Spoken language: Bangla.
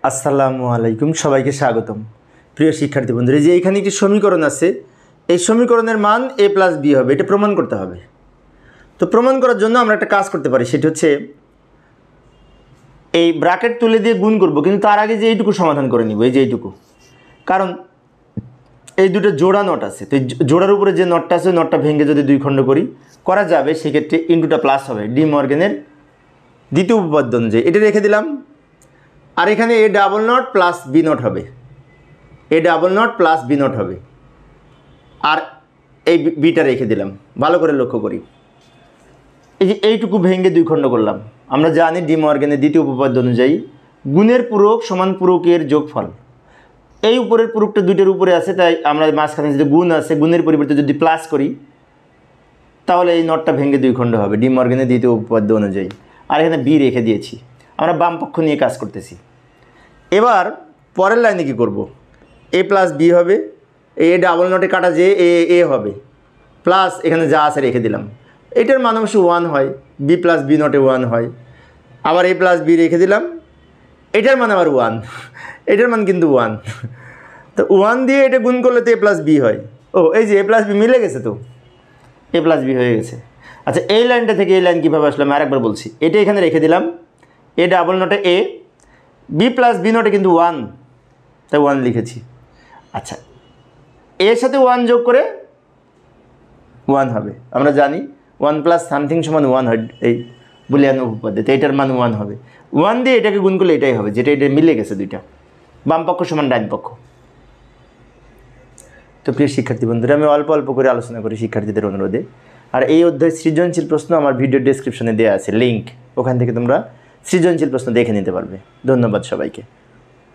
আসসালামু আলাইকুম, সবাইকে স্বাগতম। প্রিয় শিক্ষার্থী বন্ধুরা, যে এখানে একটি সমীকরণ আছে, এই সমীকরণের মান a প্লাস বি হবে, এটা প্রমাণ করতে হবে। তো প্রমাণ করার জন্য আমরা একটা কাজ করতে পারি, সেটা হচ্ছে এই ব্র্যাকেট তুলে দিয়ে গুণ করব, কিন্তু তার আগে যে এইটুকু সমাধান করে নিব, এই যে এইটুকু। কারণ এই দুটো জোড়া নট আছে, তো জোড়ার উপরে যে নটটা আছে ওই নটটা ভেঙে যদি দুই খণ্ড করা যাবে, সেক্ষেত্রে ইনটুটা প্লাস হবে ডি মর্গেনের দ্বিতীয় উপপাদ্য অনুযায়ী। এটা রেখে দিলাম। আর এখানে A double naught plus B naught হবে, A double naught plus B naught হবে। আর এই বিটা রেখে দিলাম। ভালো করে লক্ষ্য করি, এই যে এইটুকু ভেঙে দুই খণ্ড করলাম। আমরা জানি ডি মর্গেনের দ্বিতীয় উপপাদ্য অনুযায়ী গুণের পূরক সমান পূরকের যোগফল। এই উপরের পূরকটা দুইটার উপরে আছে, তাই আমরা মাঝখানে যদি গুণ আছে, গুণের পরিবর্তে যদি প্লাস করি তাহলে এই নটটা ভেঙে দুই খণ্ড হবে ডি মর্গেনের দ্বিতীয় উপপাদ্য অনুযায়ী। আর এখানে বি রেখে দিয়েছি, আমরা বাম পক্ষ নিয়ে কাজ করতেছি। এবার পরের লাইনে কী করব, এ প্লাস বি হবে, এ ডাবল নটে কাটা যে এ হবে, প্লাস এখানে যা আছে রেখে দিলাম। এটার মান অবশ্য 1 হয়, বি প্লাস বি নটে 1 হয়। আবার এ প্লাস বি রেখে দিলাম, এটার মান আবার 1, এটার মান কিন্তু 1। তো 1 দিয়ে এটা গুণ করলে তো এ প্লাস বি হয়। ও, এই যে এ প্লাস বি মিলে গেছে, তো এ প্লাস বি হয়ে গেছে। আচ্ছা, এই লাইনটা থেকে এই লাইন কীভাবে আসলাম আরেকবার বলছি। এটা এখানে রেখে দিলাম, এ ডাবল নটে এ, বি প্লাস বি নটে কিন্তু 1, তাই 1 লিখেছি। আচ্ছা, এর সাথে 1 যোগ করে 1 হবে। আমরা জানি 1 প্লাস সামথিং সমান 1 হয় এই বুলিয়ান উপপাদ্যতে, এটার মান 1 হবে। 1 দিয়ে এটাকে গুণ করলে এটাই হবে, যেটা এটা মিলে গেছে দুইটা, বাম পক্ষ সমান ডান পক্ষ। তো প্রিয় শিক্ষার্থী বন্ধুরা, আমি অল্প অল্প করে আলোচনা করি শিক্ষার্থীদের অনুরোধে। আর এই অধ্যায়ের সৃজনশীল প্রশ্ন আমার ভিডিও ডেসক্রিপশনে দেওয়া আছে লিঙ্ক, ওখান থেকে তোমরা সৃজনশীল প্রশ্ন দেখে নিতে পারবে। ধন্যবাদ সবাইকে।